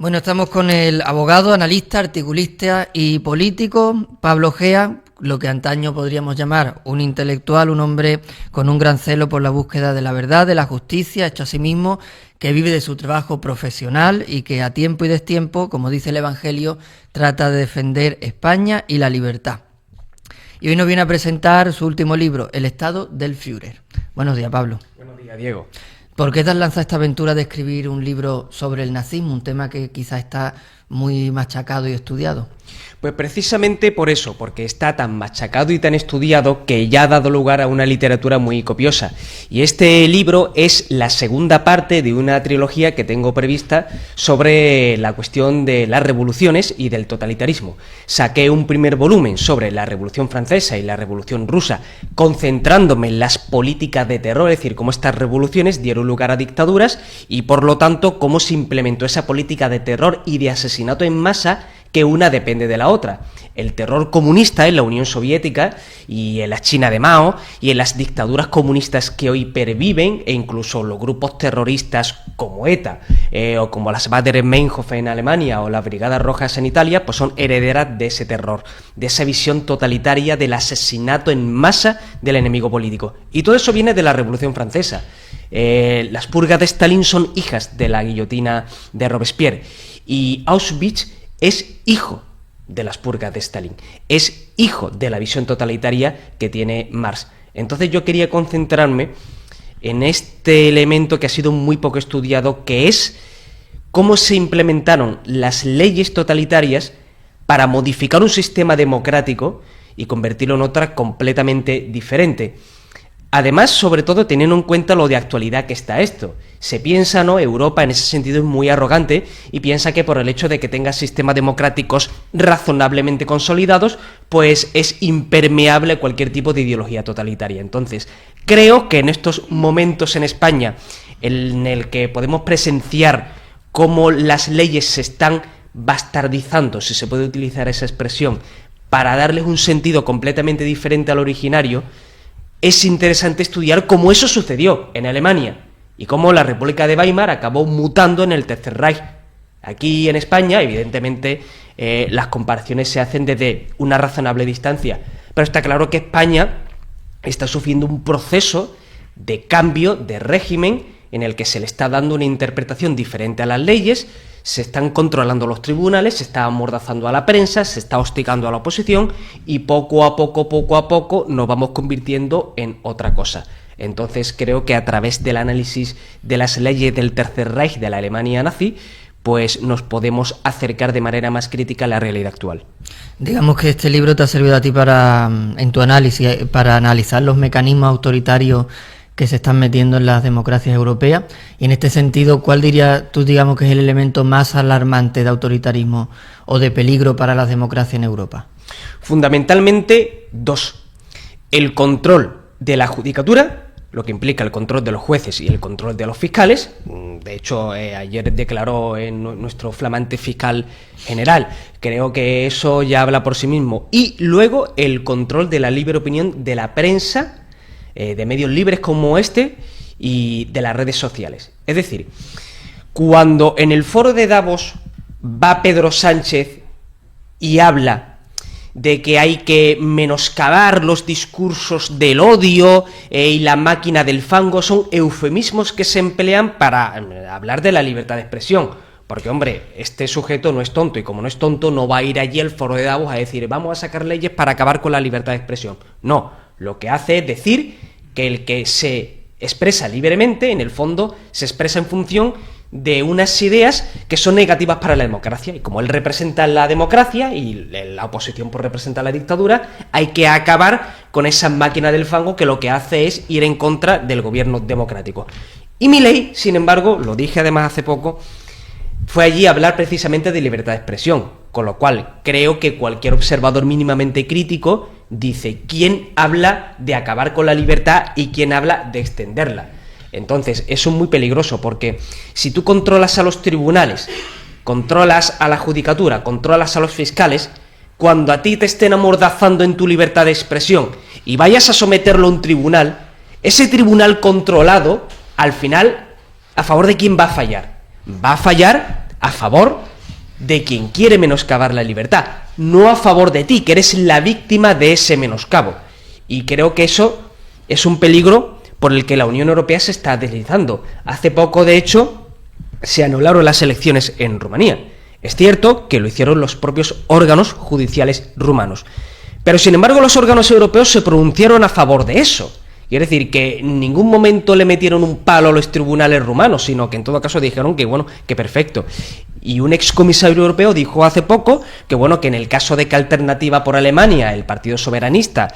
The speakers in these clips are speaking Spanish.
Bueno, estamos con el abogado, analista, articulista y político Pablo Gea, lo que antaño podríamos llamar un intelectual, un hombre con un gran celo por la búsqueda de la verdad, de la justicia, hecho a sí mismo, que vive de su trabajo profesional y que a tiempo y destiempo, como dice el Evangelio, trata de defender España y la libertad. Y hoy nos viene a presentar su último libro, El Estado del Führer. Buenos días, Pablo. Buenos días, Diego. ¿Por qué te has lanzado esta aventura de escribir un libro sobre el nazismo, un tema que quizás está muy machacado y estudiado? Pues precisamente por eso, porque está tan machacado y tan estudiado que ya ha dado lugar a una literatura muy copiosa. Y este libro es la segunda parte de una trilogía que tengo prevista sobre la cuestión de las revoluciones y del totalitarismo. Saqué un primer volumen sobre la Revolución Francesa y la Revolución Rusa, concentrándome en las políticas de terror, es decir, cómo estas revoluciones dieron lugar a dictaduras y, por lo tanto, cómo se implementó esa política de terror y de asesinato en masa, que una depende de la otra. El terror comunista en la Unión Soviética y en la China de Mao y en las dictaduras comunistas que hoy perviven, e incluso los grupos terroristas como ETA o como las Baader-Meinhof en Alemania o las Brigadas Rojas en Italia, pues son herederas de ese terror, de esa visión totalitaria del asesinato en masa del enemigo político. Y todo eso viene de la Revolución Francesa. Las purgas de Stalin son hijas de la guillotina de Robespierre, y Auschwitz es hijo de las purgas de Stalin, es hijo de la visión totalitaria que tiene Marx. Entonces yo quería concentrarme en este elemento que ha sido muy poco estudiado, que es cómo se implementaron las leyes totalitarias para modificar un sistema democrático y convertirlo en otra completamente diferente. Además, sobre todo, teniendo en cuenta lo de actualidad que está esto. Se piensa, ¿no? Europa en ese sentido es muy arrogante y piensa que por el hecho de que tenga sistemas democráticos razonablemente consolidados, pues es impermeable cualquier tipo de ideología totalitaria. Entonces, creo que en estos momentos en España, en el que podemos presenciar cómo las leyes se están bastardizando, si se puede utilizar esa expresión, para darles un sentido completamente diferente al originario, es interesante estudiar cómo eso sucedió en Alemania y cómo la República de Weimar acabó mutando en el Tercer Reich. Aquí en España, evidentemente, las comparaciones se hacen desde una razonable distancia, pero está claro que España está sufriendo un proceso de cambio de régimen en el que se le está dando una interpretación diferente a las leyes, se están controlando los tribunales, se está amordazando a la prensa, se está hostigando a la oposición y poco a poco nos vamos convirtiendo en otra cosa. Entonces creo que a través del análisis de las leyes del Tercer Reich de la Alemania nazi, pues nos podemos acercar de manera más crítica a la realidad actual. Digamos que este libro te ha servido a ti en tu análisis, para analizar los mecanismos autoritarios que se están metiendo en las democracias europeas, y en este sentido, ¿cuál dirías tú, digamos, que es el elemento más alarmante de autoritarismo o de peligro para las democracias en Europa? Fundamentalmente dos: el control de la judicatura, lo que implica el control de los jueces y el control de los fiscales. De hecho, ayer declaró nuestro flamante fiscal general. Creo que eso ya habla por sí mismo. Y luego el control de la libre opinión de la prensa, de medios libres como este y de las redes sociales. Es decir, cuando en el foro de Davos va Pedro Sánchez y habla de que hay que menoscabar los discursos del odio y la máquina del fango, son eufemismos que se emplean para hablar de la libertad de expresión. Porque, hombre, este sujeto no es tonto, y como no es tonto no va a ir allí al foro de Davos a decir vamos a sacar leyes para acabar con la libertad de expresión. No, lo que hace es decir que el que se expresa libremente, en el fondo, se expresa en función de unas ideas que son negativas para la democracia, y como él representa la democracia y la oposición pues representa la dictadura, hay que acabar con esa máquina del fango que lo que hace es ir en contra del gobierno democrático. Y Milei, sin embargo, lo dije además hace poco, fue allí a hablar precisamente de libertad de expresión, con lo cual creo que cualquier observador mínimamente crítico dice quién habla de acabar con la libertad y quién habla de extenderla. Entonces, eso es muy peligroso, porque si tú controlas a los tribunales, controlas a la judicatura, controlas a los fiscales, cuando a ti te estén amordazando en tu libertad de expresión y vayas a someterlo a un tribunal, ese tribunal controlado, al final, ¿a favor de quién va a fallar? Va a fallar a favor de quien quiere menoscabar la libertad, no a favor de ti, que eres la víctima de ese menoscabo. Y creo que eso es un peligro por el que la Unión Europea se está deslizando. Hace poco, de hecho, se anularon las elecciones en Rumanía. Es cierto que lo hicieron los propios órganos judiciales rumanos. Pero, sin embargo, los órganos europeos se pronunciaron a favor de eso. Y es decir, que en ningún momento le metieron un palo a los tribunales rumanos, sino que en todo caso dijeron que, bueno, que perfecto. Y un excomisario europeo dijo hace poco que, bueno, que en el caso de que Alternativa por Alemania, el partido soberanista,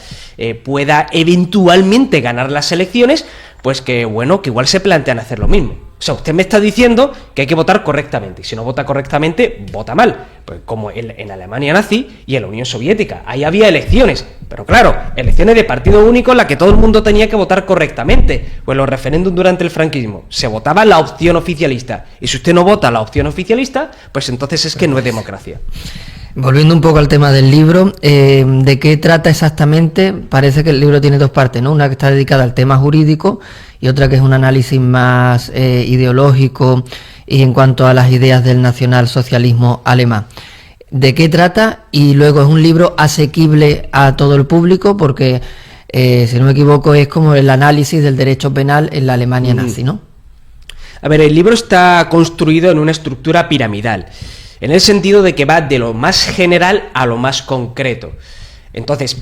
pueda eventualmente ganar las elecciones, pues que, bueno, que igual se plantean hacer lo mismo. O sea, usted me está diciendo que hay que votar correctamente, y si no vota correctamente, vota mal. Pues como en Alemania nazi y en la Unión Soviética, ahí había elecciones, pero claro, elecciones de partido único en las que todo el mundo tenía que votar correctamente. Pues los referéndums durante el franquismo, se votaba la opción oficialista, y si usted no vota la opción oficialista, pues entonces es que no es democracia. Volviendo un poco al tema del libro, ¿de qué trata exactamente? Parece que el libro tiene dos partes, ¿no? Una que está dedicada al tema jurídico y otra que es un análisis más ideológico y en cuanto a las ideas del nacionalsocialismo alemán. ¿De qué trata? Y luego es un libro asequible a todo el público porque, si no me equivoco, es como el análisis del derecho penal en la Alemania nazi, ¿no? A ver, el libro está construido en una estructura piramidal, en el sentido de que va de lo más general a lo más concreto. Entonces,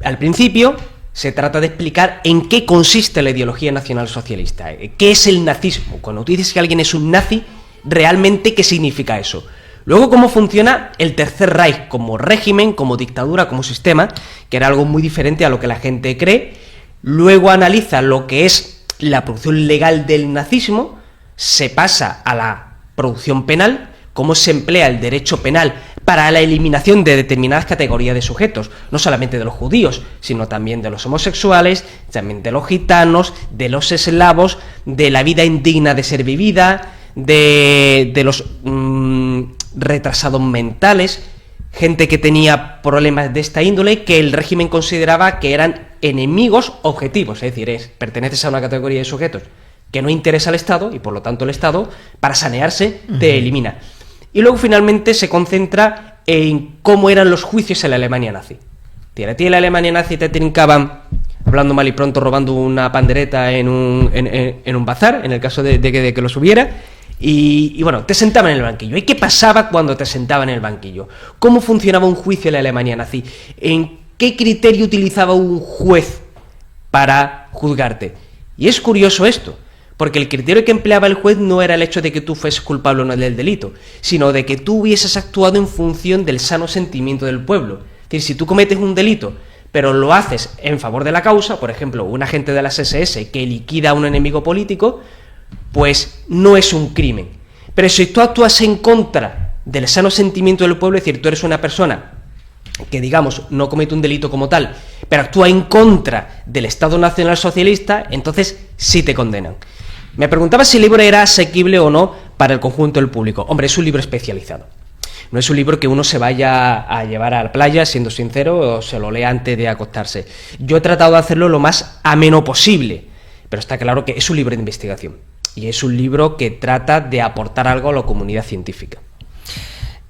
al principio se trata de explicar en qué consiste la ideología nacionalsocialista, qué es el nazismo. Cuando tú dices que alguien es un nazi, realmente qué significa eso. Luego, cómo funciona el Tercer Reich como régimen, como dictadura, como sistema, que era algo muy diferente a lo que la gente cree. Luego analiza lo que es la producción legal del nazismo, se pasa a la producción penal, cómo se emplea el derecho penal para la eliminación de determinadas categorías de sujetos, no solamente de los judíos, sino también de los homosexuales, también de los gitanos, de los eslavos, de la vida indigna de ser vivida, de los retrasados mentales, gente que tenía problemas de esta índole, que el régimen consideraba que eran enemigos objetivos, es decir, perteneces a una categoría de sujetos que no interesa al Estado, y por lo tanto el Estado, para sanearse, te elimina. Y luego finalmente se concentra en cómo eran los juicios en la Alemania nazi. A ti en la Alemania nazi te trincaban, hablando mal y pronto, robando una pandereta en un bazar, en el caso de que los hubiera, y bueno, te sentaban en el banquillo. ¿Y qué pasaba cuando te sentaban en el banquillo? ¿Cómo funcionaba un juicio en la Alemania nazi? ¿En qué criterio utilizaba un juez para juzgarte? Y es curioso esto, porque el criterio que empleaba el juez no era el hecho de que tú fueses culpable o no del delito, sino de que tú hubieses actuado en función del sano sentimiento del pueblo. Es decir, si tú cometes un delito, pero lo haces en favor de la causa, por ejemplo, un agente de las SS que liquida a un enemigo político, pues no es un crimen. Pero si tú actúas en contra del sano sentimiento del pueblo, es decir, tú eres una persona que, digamos, no comete un delito como tal, pero actúa en contra del Estado Nacional Socialista, entonces sí te condenan. Me preguntaba si el libro era asequible o no para el conjunto del público. Hombre, es un libro especializado. No es un libro que uno se vaya a llevar a la playa, siendo sincero, o se lo lea antes de acostarse. Yo he tratado de hacerlo lo más ameno posible, pero está claro que es un libro de investigación. Y es un libro que trata de aportar algo a la comunidad científica.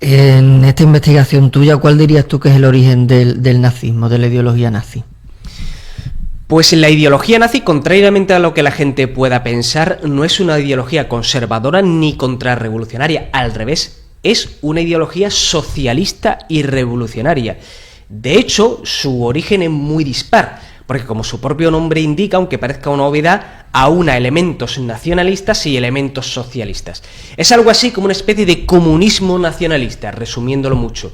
En esta investigación tuya, ¿cuál dirías tú que es el origen del nazismo, de la ideología nazi? Pues la ideología nazi, contrariamente a lo que la gente pueda pensar, no es una ideología conservadora ni contrarrevolucionaria, al revés, es una ideología socialista y revolucionaria. De hecho, su origen es muy dispar, porque como su propio nombre indica, aunque parezca una obviedad, aúna elementos nacionalistas y elementos socialistas. Es algo así como una especie de comunismo nacionalista, resumiéndolo mucho.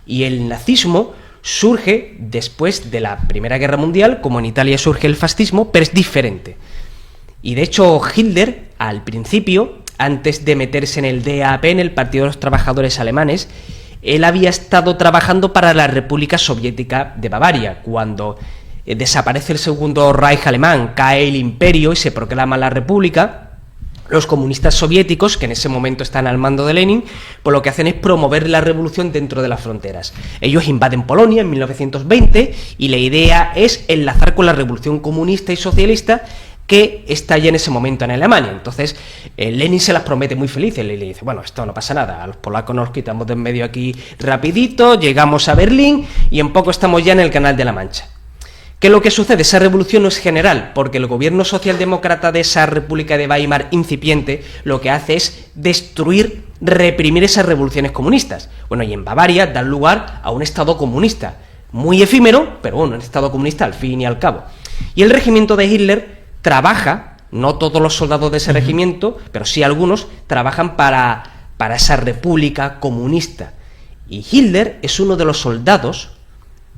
Y el nazismo surge después de la Primera Guerra Mundial, como en Italia surge el fascismo, pero es diferente. Y de hecho Hitler, al principio, antes de meterse en el DAP, en el Partido de los Trabajadores Alemanes, él había estado trabajando para la República Soviética de Bavaria. Cuando desaparece el Segundo Reich alemán, cae el imperio y se proclama la República, los comunistas soviéticos, que en ese momento están al mando de Lenin, pues lo que hacen es promover la revolución dentro de las fronteras. Ellos invaden Polonia en 1920 y la idea es enlazar con la revolución comunista y socialista que estalla en ese momento en Alemania. Entonces, Lenin se las promete muy felices. Le dice, bueno, esto no pasa nada, a los polacos nos quitamos de en medio aquí rapidito, llegamos a Berlín y en poco estamos ya en el Canal de la Mancha. ¿Qué es lo que sucede? Esa revolución no es general, porque el gobierno socialdemócrata de esa República de Weimar incipiente lo que hace es destruir, reprimir esas revoluciones comunistas. Bueno, y en Bavaria dan lugar a un Estado comunista, muy efímero, pero bueno, un Estado comunista al fin y al cabo. Y el regimiento de Hitler trabaja, no todos los soldados de ese regimiento, pero sí algunos, trabajan para esa república comunista. Y Hitler es uno de los soldados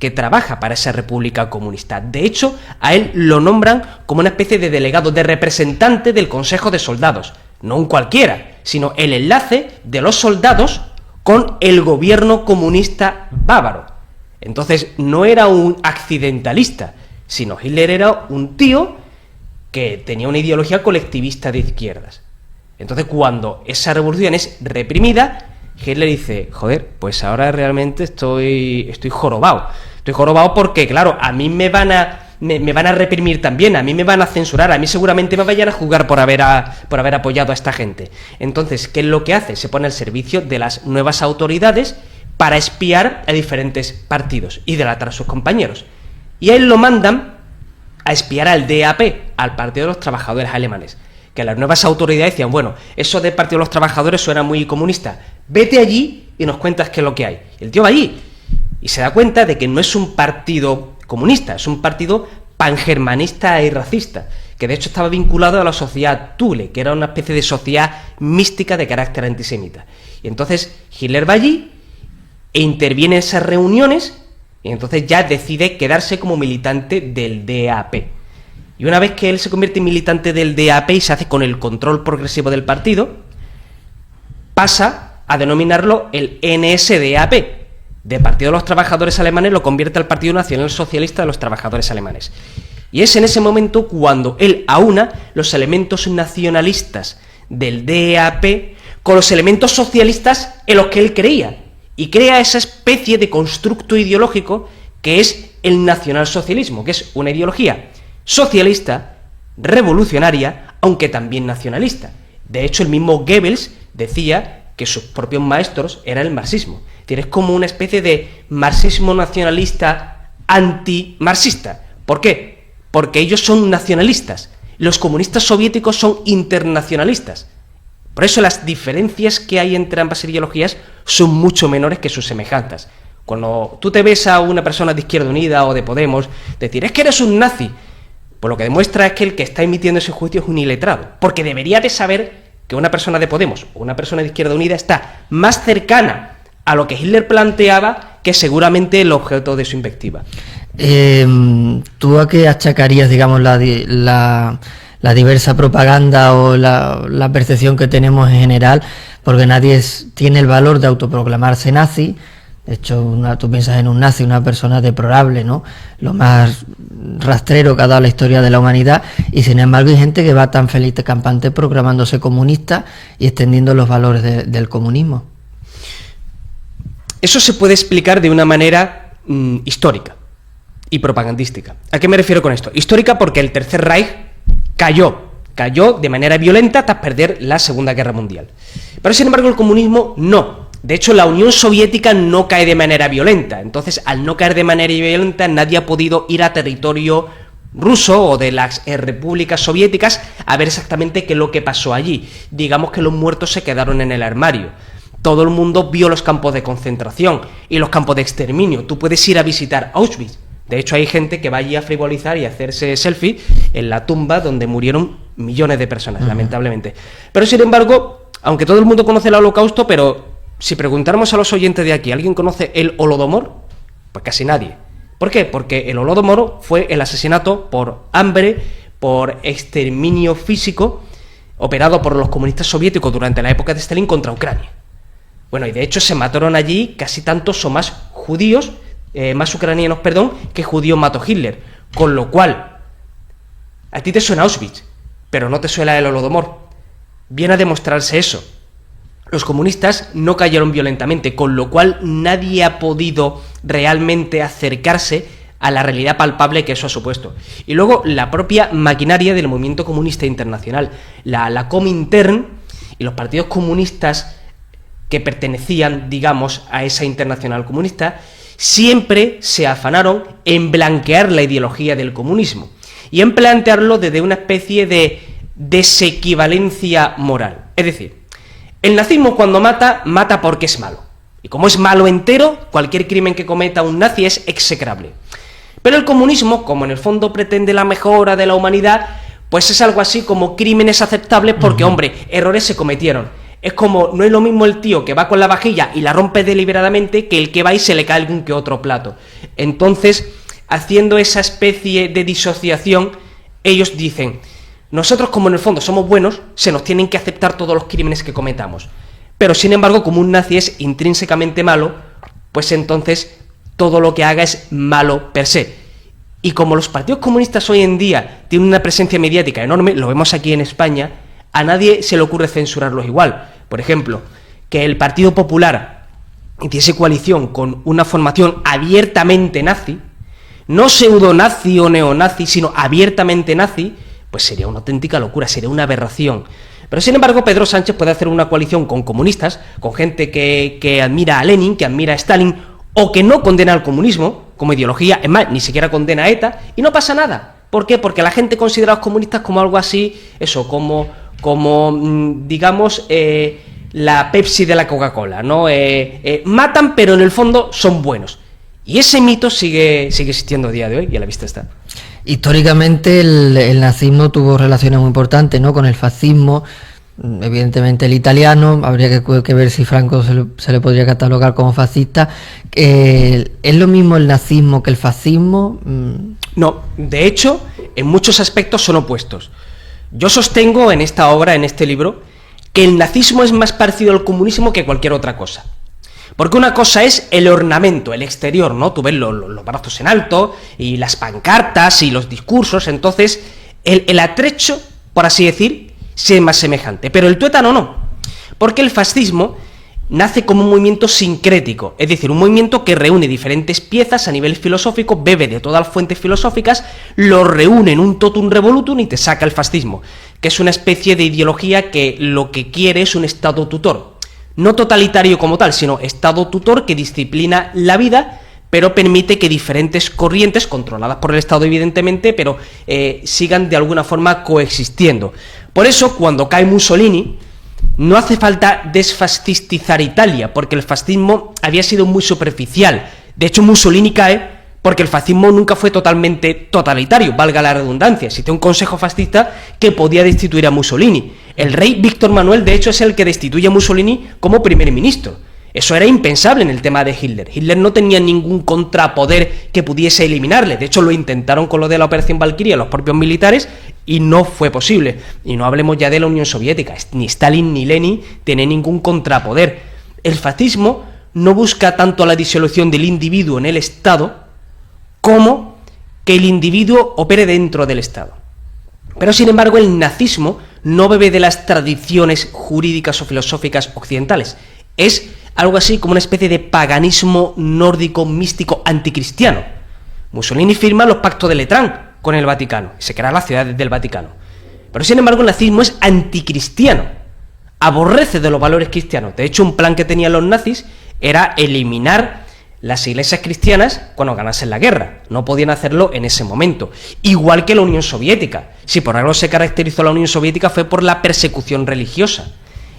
que trabaja para esa república comunista. De hecho, a él lo nombran como una especie de delegado, de representante del Consejo de Soldados. No un cualquiera, sino el enlace de los soldados con el gobierno comunista bávaro. Entonces, no era un accidentalista, sino Hitler era un tío que tenía una ideología colectivista de izquierdas. Entonces, cuando esa revolución es reprimida, Hitler dice, joder, pues ahora realmente estoy jorobado. Estoy jorobado porque, claro, a mí me van a reprimir también, a mí me van a censurar, a mí seguramente me vayan a juzgar por haber apoyado a esta gente. Entonces, ¿qué es lo que hace? Se pone al servicio de las nuevas autoridades para espiar a diferentes partidos y delatar a sus compañeros. Y a él lo mandan a espiar al DAP, al Partido de los Trabajadores Alemanes. Que las nuevas autoridades decían, bueno, eso del Partido de los Trabajadores suena muy comunista, vete allí y nos cuentas qué es lo que hay. El tío va allí y se da cuenta de que no es un partido comunista, es un partido pangermanista y racista, que de hecho estaba vinculado a la sociedad Thule, que era una especie de sociedad mística de carácter antisemita. Y entonces Hitler va allí e interviene en esas reuniones y entonces ya decide quedarse como militante del DAP. Y una vez que él se convierte en militante del DAP y se hace con el control progresivo del partido, pasa a denominarlo el NSDAP. De Partido de los Trabajadores Alemanes lo convierte al Partido Nacional Socialista de los Trabajadores Alemanes. Y es en ese momento cuando él aúna los elementos nacionalistas del DAP con los elementos socialistas en los que él creía. Y crea esa especie de constructo ideológico que es el nacionalsocialismo, que es una ideología socialista, revolucionaria, aunque también nacionalista. De hecho, el mismo Goebbels decía que sus propios maestros eran el marxismo. Tienes como una especie de marxismo nacionalista antimarxista. ¿Por qué? Porque ellos son nacionalistas. Los comunistas soviéticos son internacionalistas. Por eso las diferencias que hay entre ambas ideologías son mucho menores que sus semejanzas. Cuando tú te ves a una persona de Izquierda Unida o de Podemos decir, es que eres un nazi, pues lo que demuestra es que el que está emitiendo ese juicio es un iletrado, porque debería de saber que una persona de Podemos o una persona de Izquierda Unida está más cercana a lo que Hitler planteaba que seguramente el objeto de su invectiva. ¿Tú a qué achacarías, digamos, la diversa propaganda o la percepción que tenemos en general? Porque nadie tiene el valor de autoproclamarse nazi. De hecho, tú piensas en un nazi, una persona deplorable, ¿no? Lo más rastrero que ha dado la historia de la humanidad, y sin embargo hay gente que va tan feliz de campante proclamándose comunista y extendiendo los valores del comunismo. Eso se puede explicar de una manera histórica y propagandística. ¿A qué me refiero con esto? Histórica porque el Tercer Reich cayó de manera violenta tras perder la Segunda Guerra Mundial. Pero sin embargo el comunismo no. De hecho, la Unión Soviética no cae de manera violenta. Entonces, al no caer de manera violenta, nadie ha podido ir a territorio ruso o de las repúblicas soviéticas a ver exactamente qué es lo que pasó allí. Digamos que los muertos se quedaron en el armario. Todo el mundo vio los campos de concentración y los campos de exterminio. Tú puedes ir a visitar Auschwitz. De hecho, hay gente que va allí a frivolizar y a hacerse selfie en la tumba donde murieron millones de personas, lamentablemente. Pero, sin embargo, aunque todo el mundo conoce el Holocausto, pero si preguntáramos a los oyentes de aquí, ¿alguien conoce el Holodomor? Pues casi nadie. ¿Por qué? Porque el Holodomor fue el asesinato por hambre, por exterminio físico, operado por los comunistas soviéticos durante la época de Stalin contra Ucrania. Bueno, y de hecho se mataron allí casi tantos o más judíos, más ucranianos, que judíos mató Hitler. Con lo cual, a ti te suena Auschwitz, pero no te suena el Holodomor. Viene a demostrarse eso. Los comunistas no cayeron violentamente, con lo cual nadie ha podido realmente acercarse a la realidad palpable que eso ha supuesto. Y luego la propia maquinaria del movimiento comunista internacional, la Comintern y los partidos comunistas que pertenecían, digamos, a esa internacional comunista, siempre se afanaron en blanquear la ideología del comunismo y en plantearlo desde una especie de desequivalencia moral. Es decir, el nazismo cuando mata, mata porque es malo. Y como es malo entero, cualquier crimen que cometa un nazi es execrable. Pero el comunismo, como en el fondo pretende la mejora de la humanidad, pues es algo así como crímenes aceptables porque, hombre, errores se cometieron. Es como, no es lo mismo el tío que va con la vajilla y la rompe deliberadamente que el que va y se le cae algún que otro plato. Entonces, haciendo esa especie de disociación, ellos dicen, nosotros como en el fondo somos buenos, se nos tienen que aceptar todos los crímenes que cometamos. Pero sin embargo, como un nazi es intrínsecamente malo, pues entonces todo lo que haga es malo per se. Y como los partidos comunistas hoy en día tienen una presencia mediática enorme, lo vemos aquí en España, a nadie se le ocurre censurarlos igual. Por ejemplo, que el Partido Popular hiciese coalición con una formación abiertamente nazi, no pseudo-nazi o neonazi, sino abiertamente nazi, pues sería una auténtica locura, sería una aberración. Pero sin embargo, Pedro Sánchez puede hacer una coalición con comunistas, con gente que admira a Lenin, que admira a Stalin, o que no condena al comunismo como ideología, es más, ni siquiera condena a ETA, y no pasa nada. ¿Por qué? Porque la gente considera a los comunistas como algo así, eso, como digamos, la Pepsi de la Coca-Cola, ¿no? Matan, pero en el fondo son buenos. Y ese mito sigue existiendo a día de hoy, y a la vista está. Históricamente el nazismo tuvo relaciones muy importantes, ¿no?, con el fascismo. Evidentemente el italiano, habría que ver si Franco se le podría catalogar como fascista. ¿Es lo mismo el nazismo que el fascismo? No, de hecho, en muchos aspectos son opuestos. Yo sostengo en esta obra, en este libro, que el nazismo es más parecido al comunismo que cualquier otra cosa. Porque una cosa es el ornamento, el exterior, ¿no? Tú ves los brazos en alto y las pancartas y los discursos, entonces el atrecho, por así decir, sí es más semejante. Pero el tuétano no, porque el fascismo nace como un movimiento sincrético, es decir, un movimiento que reúne diferentes piezas a nivel filosófico, bebe de todas las fuentes filosóficas, lo reúne en un totum revolutum y te saca el fascismo, que es una especie de ideología que lo que quiere es un estado tutor. No totalitario como tal, sino estado tutor que disciplina la vida, pero permite que diferentes corrientes, controladas por el Estado evidentemente, pero sigan de alguna forma coexistiendo. Por eso, cuando cae Mussolini, no hace falta desfascistizar Italia, porque el fascismo había sido muy superficial. De hecho, Mussolini cae porque el fascismo nunca fue totalmente totalitario, valga la redundancia. Existía un consejo fascista que podía destituir a Mussolini. El rey Víctor Manuel, de hecho, es el que destituye a Mussolini como primer ministro. Eso era impensable en el tema de Hitler. Hitler no tenía ningún contrapoder que pudiese eliminarle. De hecho, lo intentaron con lo de la Operación Valquiria los propios militares y no fue posible. Y no hablemos ya de la Unión Soviética. Ni Stalin ni Lenin tienen ningún contrapoder. El fascismo no busca tanto la disolución del individuo en el Estado como que el individuo opere dentro del Estado. Pero sin embargo el nazismo no bebe de las tradiciones jurídicas o filosóficas occidentales. Es algo así como una especie de paganismo nórdico místico anticristiano. Mussolini firma los pactos de Letrán con el Vaticano, y se crea la ciudad del Vaticano. Pero sin embargo el nazismo es anticristiano, aborrece de los valores cristianos. De hecho, un plan que tenían los nazis era eliminar las iglesias cristianas cuando ganasen la guerra. No podían hacerlo en ese momento. Igual que la Unión Soviética. Si por algo se caracterizó la Unión Soviética fue por la persecución religiosa.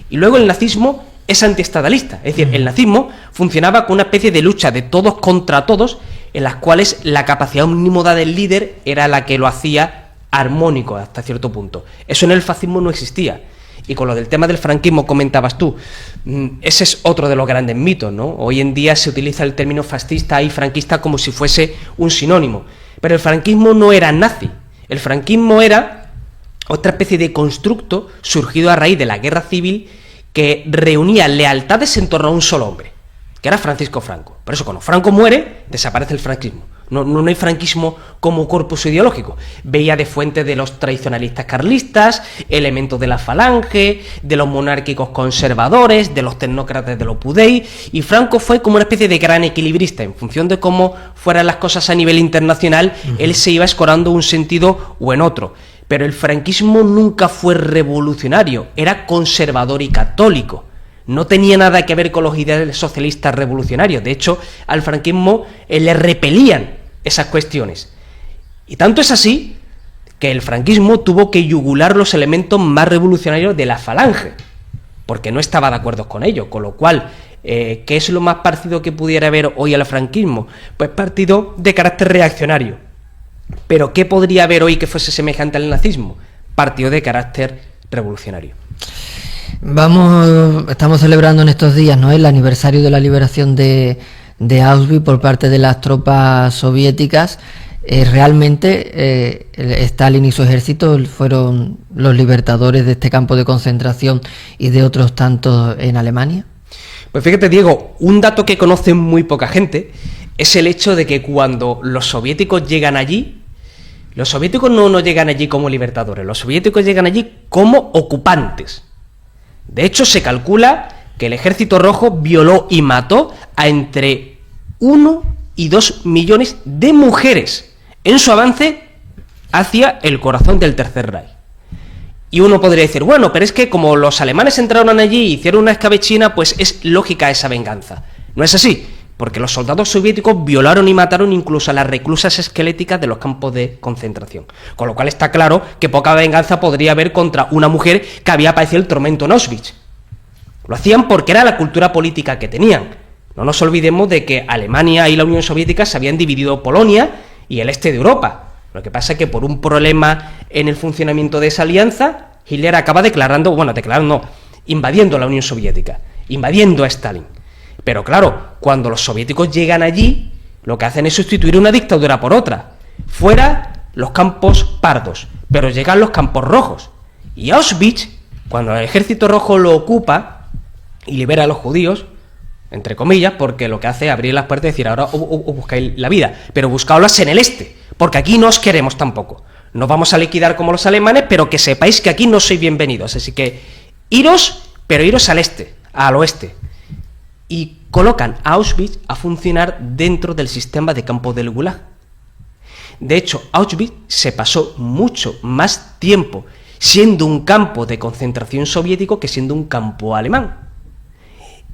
Y luego el nazismo es antiestadalista. Es decir, el nazismo funcionaba con una especie de lucha de todos contra todos, en las cuales la capacidad omnímoda del líder era la que lo hacía armónico hasta cierto punto. Eso en el fascismo no existía. Y con lo del tema del franquismo comentabas tú, ese es otro de los grandes mitos, ¿no? Hoy en día se utiliza el término fascista y franquista como si fuese un sinónimo, pero el franquismo no era nazi, el franquismo era otra especie de constructo surgido a raíz de la guerra civil que reunía lealtades en torno a un solo hombre, que era Francisco Franco. Por eso cuando Franco muere, desaparece el franquismo. No hay franquismo como corpus ideológico. Veía de fuente de los tradicionalistas carlistas, elementos de la falange, de los monárquicos conservadores, de los tecnócratas de l'Opus Dei, y Franco fue como una especie de gran equilibrista. En función de cómo fueran las cosas a nivel internacional, él se iba escorando un sentido o en otro. Pero el franquismo nunca fue revolucionario, era conservador y católico. No tenía nada que ver con los ideales socialistas revolucionarios. De hecho, al franquismo le repelían esas cuestiones. Y tanto es así que el franquismo tuvo que yugular los elementos más revolucionarios de la falange, porque no estaba de acuerdo con ello. Con lo cual, ¿qué es lo más parecido que pudiera haber hoy al franquismo? Pues partido de carácter reaccionario. Pero ¿qué podría haber hoy que fuese semejante al nazismo? Partido de carácter revolucionario. Estamos celebrando en estos días, ¿no?, el aniversario de la liberación de Auschwitz por parte de las tropas soviéticas. Realmente Stalin y su ejército fueron los libertadores de este campo de concentración y de otros tantos en Alemania. Pues fíjate, Diego, un dato que conoce muy poca gente es el hecho de que cuando los soviéticos llegan allí, los soviéticos no llegan allí como libertadores, los soviéticos llegan allí como ocupantes. De hecho, se calcula que el Ejército Rojo violó y mató a entre 1 y 2 millones de mujeres en su avance hacia el corazón del Tercer Reich. Y uno podría decir, bueno, pero es que como los alemanes entraron allí y hicieron una escabechina, pues es lógica esa venganza. No es así, porque los soldados soviéticos violaron y mataron incluso a las reclusas esqueléticas de los campos de concentración. Con lo cual está claro que poca venganza podría haber contra una mujer que había padecido el tormento en Auschwitz. Lo hacían porque era la cultura política que tenían. No nos olvidemos de que Alemania y la Unión Soviética se habían dividido Polonia y el este de Europa. Lo que pasa es que por un problema en el funcionamiento de esa alianza, Hitler acaba invadiendo la Unión Soviética, invadiendo a Stalin. Pero claro, cuando los soviéticos llegan allí, lo que hacen es sustituir una dictadura por otra. Fuera los campos pardos, pero llegan los campos rojos. Y Auschwitz, cuando el Ejército Rojo lo ocupa y libera a los judíos, entre comillas, porque lo que hace es abrir las puertas y decir, ahora os buscáis la vida, pero buscaoslas en el este, porque aquí no os queremos tampoco. Nos vamos a liquidar como los alemanes, pero que sepáis que aquí no sois bienvenidos. Así que iros, pero iros al este, al oeste. Y colocan a Auschwitz a funcionar dentro del sistema de campos del Gulag. De hecho, Auschwitz se pasó mucho más tiempo siendo un campo de concentración soviético que siendo un campo alemán.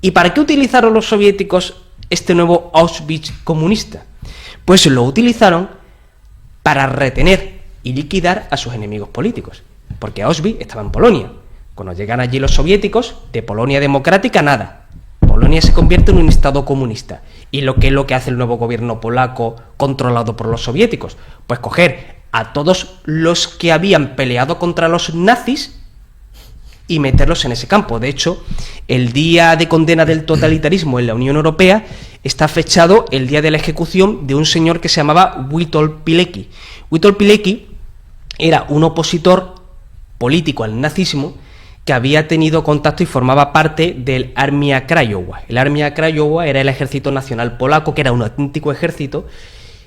¿Y para qué utilizaron los soviéticos este nuevo Auschwitz comunista? Pues lo utilizaron para retener y liquidar a sus enemigos políticos, porque Auschwitz estaba en Polonia. Cuando llegan allí los soviéticos, de Polonia democrática nada. Polonia se convierte en un estado comunista. ¿Y lo que hace el nuevo gobierno polaco controlado por los soviéticos? Pues coger a todos los que habían peleado contra los nazis y meterlos en ese campo. De hecho, el día de condena del totalitarismo en la Unión Europea está fechado el día de la ejecución de un señor que se llamaba Witold Pilecki. Witold Pilecki era un opositor político al nazismo que había tenido contacto y formaba parte del Armia Krajowa. El Armia Krajowa era el ejército nacional polaco, que era un auténtico ejército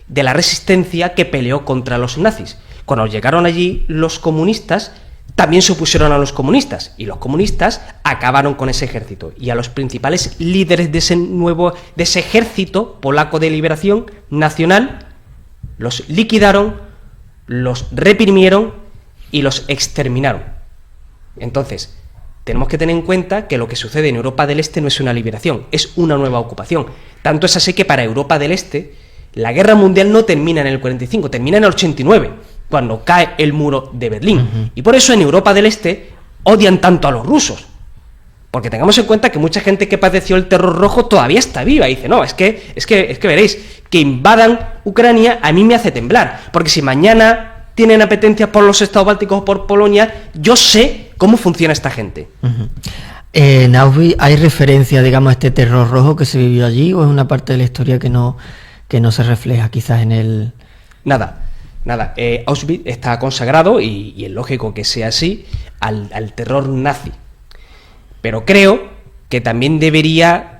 de la resistencia que peleó contra los nazis. Cuando llegaron allí los comunistas, también se opusieron a los comunistas, y los comunistas acabaron con ese ejército. Y a los principales líderes de ese ejército polaco de liberación nacional los liquidaron, los reprimieron y los exterminaron. Entonces, tenemos que tener en cuenta que lo que sucede en Europa del Este no es una liberación, es una nueva ocupación. Tanto es así que para Europa del Este, la guerra mundial no termina en el 45, termina en el 89, cuando cae el muro de Berlín. Y por eso en Europa del Este odian tanto a los rusos. Porque tengamos en cuenta que mucha gente que padeció el terror rojo todavía está viva. Y dice, no, es que veréis, que invadan Ucrania a mí me hace temblar. Porque si mañana tienen apetencias por los estados bálticos o por Polonia, yo sé cómo funciona esta gente. En Auschwitz hay referencia, digamos, a este terror rojo que se vivió allí, o es una parte de la historia que no se refleja quizás en el... Nada. Auschwitz está consagrado, y es lógico que sea así, al terror nazi. Pero creo que también debería,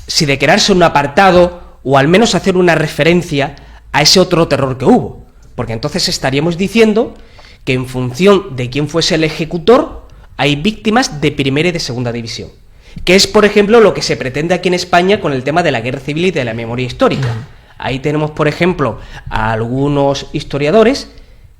si de crearse un apartado, o al menos hacer una referencia a ese otro terror que hubo. Porque entonces estaríamos diciendo que en función de quién fuese el ejecutor, hay víctimas de primera y de segunda división. Que es, por ejemplo, lo que se pretende aquí en España con el tema de la guerra civil y de la memoria histórica. Ahí tenemos, por ejemplo, a algunos historiadores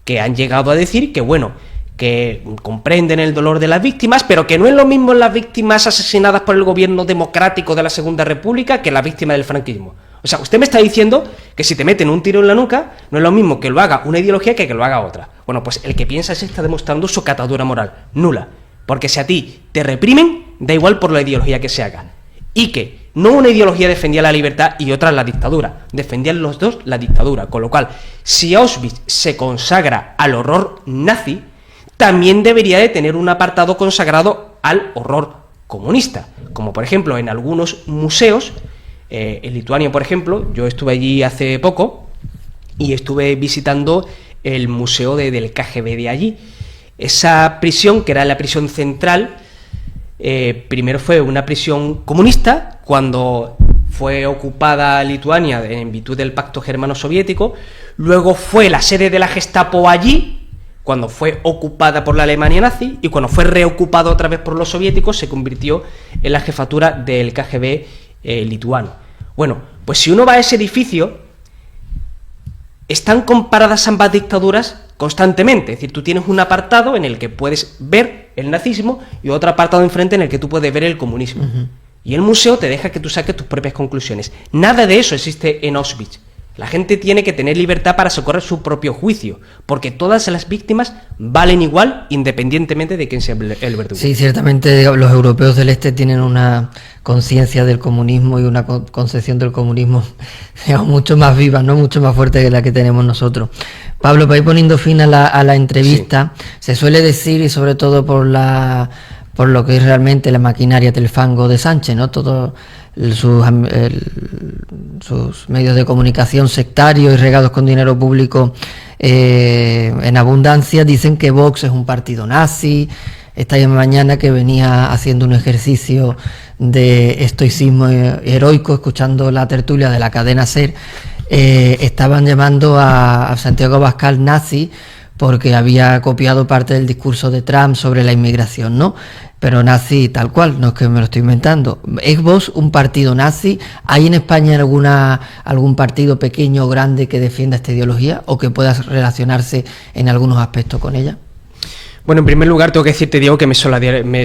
que han llegado a decir que, bueno, que comprenden el dolor de las víctimas, pero que no es lo mismo las víctimas asesinadas por el gobierno democrático de la Segunda República que las víctimas del franquismo. O sea, usted me está diciendo que si te meten un tiro en la nuca, no es lo mismo que lo haga una ideología que lo haga otra. Bueno, pues el que piensa así está demostrando su catadura moral, nula. Porque si a ti te reprimen, da igual por la ideología que se haga. Y que no una ideología defendía la libertad y otra la dictadura. Defendían los dos la dictadura. Con lo cual, si Auschwitz se consagra al horror nazi, también debería de tener un apartado consagrado al horror comunista. Como por ejemplo en algunos museos, en Lituania por ejemplo, yo estuve allí hace poco y estuve visitando el museo del KGB de allí. Esa prisión, que era la prisión central, primero fue una prisión comunista, cuando fue ocupada Lituania en virtud del pacto germano-soviético, luego fue la sede de la Gestapo allí, cuando fue ocupada por la Alemania nazi, y cuando fue reocupada otra vez por los soviéticos, se convirtió en la jefatura del KGB lituano. Bueno, pues si uno va a ese edificio, están comparadas ambas dictaduras constantemente. Es decir, tú tienes un apartado en el que puedes ver el nazismo y otro apartado enfrente en el que tú puedes ver el comunismo. Y el museo te deja que tú saques tus propias conclusiones. Nada de eso existe en Auschwitz. La gente tiene que tener libertad para socorrer su propio juicio, porque todas las víctimas valen igual, independientemente de quién sea el verdugo. Sí, ciertamente los europeos del este tienen una conciencia del comunismo y una concepción del comunismo, digamos, mucho más viva, ¿no? Mucho más fuerte que la que tenemos nosotros. Pablo, para ir poniendo fin a la entrevista, sí, se suele decir, y sobre todo por lo que es realmente la maquinaria del fango de Sánchez, ¿no? Todos sus medios de comunicación sectarios y regados con dinero público en abundancia dicen que Vox es un partido nazi. Esta mañana, que venía haciendo un ejercicio de estoicismo heroico, escuchando la tertulia de la cadena SER, estaban llamando a Santiago Abascal nazi porque había copiado parte del discurso de Trump sobre la inmigración, ¿no? Pero nazi tal cual, no es que me lo estoy inventando. ¿Es Vox un partido nazi? ¿Hay en España algún partido pequeño o grande que defienda esta ideología o que pueda relacionarse en algunos aspectos con ella? Bueno, en primer lugar tengo que decirte, Diego, que me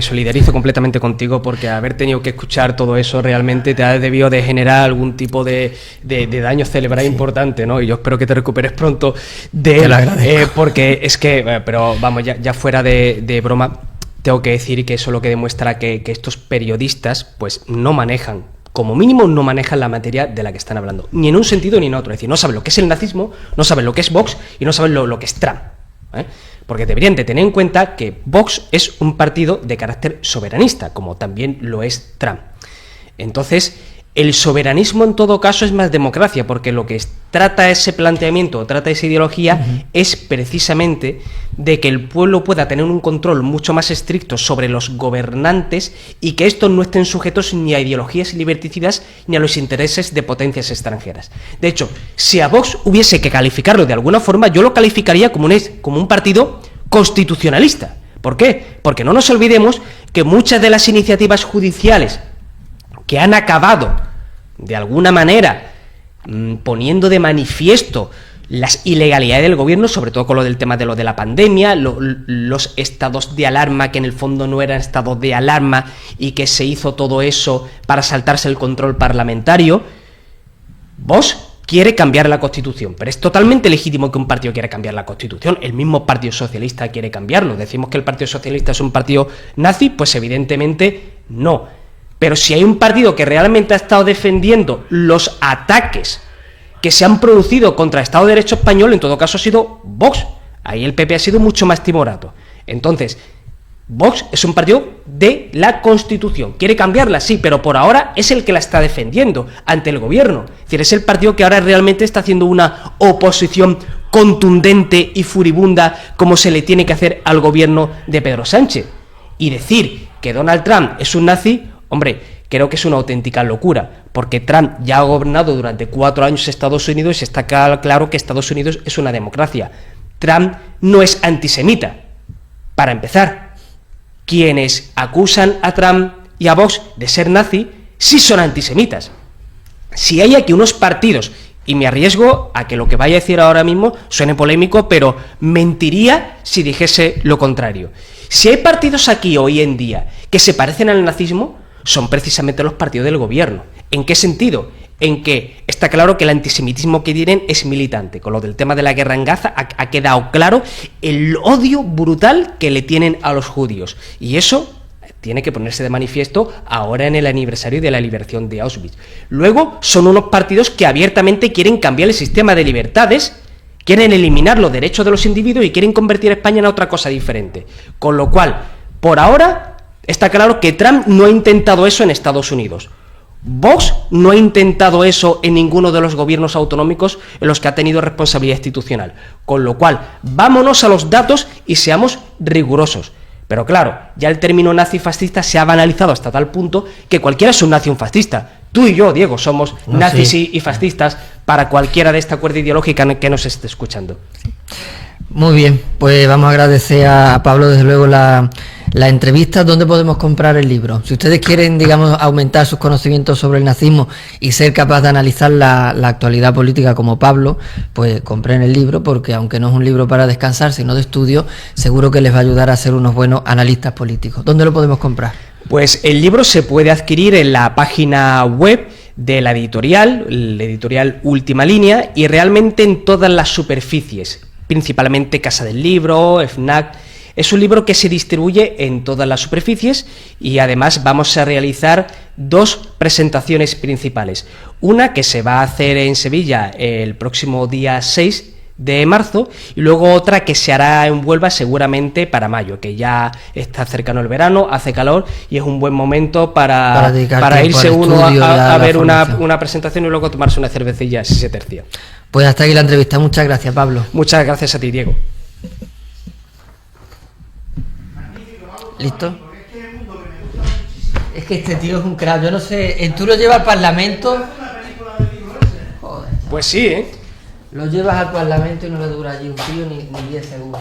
solidarizo completamente contigo, porque haber tenido que escuchar todo eso realmente te ha debido de generar algún tipo de daño cerebral, sí, importante, ¿no? Y yo espero que te recuperes pronto de él, porque es que, pero vamos, ya fuera de broma, tengo que decir que eso es lo que demuestra que estos periodistas pues no manejan, como mínimo no manejan la materia de la que están hablando, ni en un sentido ni en otro. Es decir, no saben lo que es el nazismo, no saben lo que es Vox y no saben lo que es Trump, ¿eh? Porque deberían de tener en cuenta que Vox es un partido de carácter soberanista, como también lo es Trump. Entonces, el soberanismo en todo caso es más democracia, porque lo que trata ese planteamiento, trata esa ideología, es precisamente de que el pueblo pueda tener un control mucho más estricto sobre los gobernantes y que estos no estén sujetos ni a ideologías liberticidas ni a los intereses de potencias extranjeras. De hecho, si a Vox hubiese que calificarlo de alguna forma, yo lo calificaría como un partido constitucionalista. ¿Por qué? Porque no nos olvidemos que muchas de las iniciativas judiciales que han acabado, de alguna manera, poniendo de manifiesto las ilegalidades del gobierno, sobre todo con lo del tema de la pandemia, los estados de alarma que en el fondo no eran estados de alarma y que se hizo todo eso para saltarse el control parlamentario. Vox quiere cambiar la Constitución, pero es totalmente legítimo que un partido quiera cambiar la Constitución. El mismo Partido Socialista quiere cambiarlo. Decimos que el Partido Socialista es un partido nazi, pues evidentemente no. Pero si hay un partido que realmente ha estado defendiendo los ataques que se han producido contra el Estado de Derecho español, en todo caso ha sido Vox. Ahí el PP ha sido mucho más timorato. Entonces, Vox es un partido de la Constitución. ¿Quiere cambiarla? Sí, pero por ahora es el que la está defendiendo ante el gobierno. Es decir, es el partido que ahora realmente está haciendo una oposición contundente y furibunda como se le tiene que hacer al gobierno de Pedro Sánchez. Y decir que Donald Trump es un nazi, hombre, creo que es una auténtica locura, porque Trump ya ha gobernado durante 4 años Estados Unidos y está claro que Estados Unidos es una democracia. Trump no es antisemita, para empezar. Quienes acusan a Trump y a Vox de ser nazi sí son antisemitas. Si hay aquí unos partidos, y me arriesgo a que lo que vaya a decir ahora mismo suene polémico, pero mentiría si dijese lo contrario. Si hay partidos aquí hoy en día que se parecen al nazismo, son precisamente los partidos del gobierno. ¿En qué sentido? En que está claro que el antisemitismo que tienen es militante. Con lo del tema de la guerra en Gaza ha quedado claro el odio brutal que le tienen a los judíos. Y eso tiene que ponerse de manifiesto ahora en el aniversario de la liberación de Auschwitz. Luego son unos partidos que abiertamente quieren cambiar el sistema de libertades, quieren eliminar los derechos de los individuos y quieren convertir a España en otra cosa diferente. Con lo cual, por ahora, está claro que Trump no ha intentado eso en Estados Unidos. Vox no ha intentado eso en ninguno de los gobiernos autonómicos en los que ha tenido responsabilidad institucional. Con lo cual, vámonos a los datos y seamos rigurosos. Pero claro, ya el término nazi-fascista se ha banalizado hasta tal punto que cualquiera es un nazi o un fascista. Tú y yo, Diego, somos nazis sí, y fascistas para cualquiera de esta cuerda ideológica que nos esté escuchando. Muy bien, pues vamos a agradecer a Pablo, desde luego, la entrevista. ¿Dónde podemos comprar el libro? Si ustedes quieren, digamos, aumentar sus conocimientos sobre el nazismo y ser capaz de analizar la actualidad política como Pablo, pues compren el libro, porque aunque no es un libro para descansar, sino de estudio, seguro que les va a ayudar a ser unos buenos analistas políticos. ¿Dónde lo podemos comprar? Pues el libro se puede adquirir en la página web de la editorial Última Línea, y realmente en todas las superficies, principalmente Casa del Libro, FNAC. Es un libro que se distribuye en todas las superficies y además vamos a realizar 2 presentaciones principales. Una que se va a hacer en Sevilla el próximo día 6 de marzo y luego otra que se hará en Huelva seguramente para mayo, que ya está cercano el verano, hace calor y es un buen momento para irse uno a ver una presentación y luego tomarse una cervecilla si se tercia. Pues hasta aquí la entrevista. Muchas gracias, Pablo. Muchas gracias a ti, Diego. ¿Listo? Es que este tío es un crack. Yo no sé, ¿tú lo llevas al Parlamento? Joder. Pues sí, ¿eh? Lo llevas al Parlamento y no le dura allí un tío ni 10 segundos.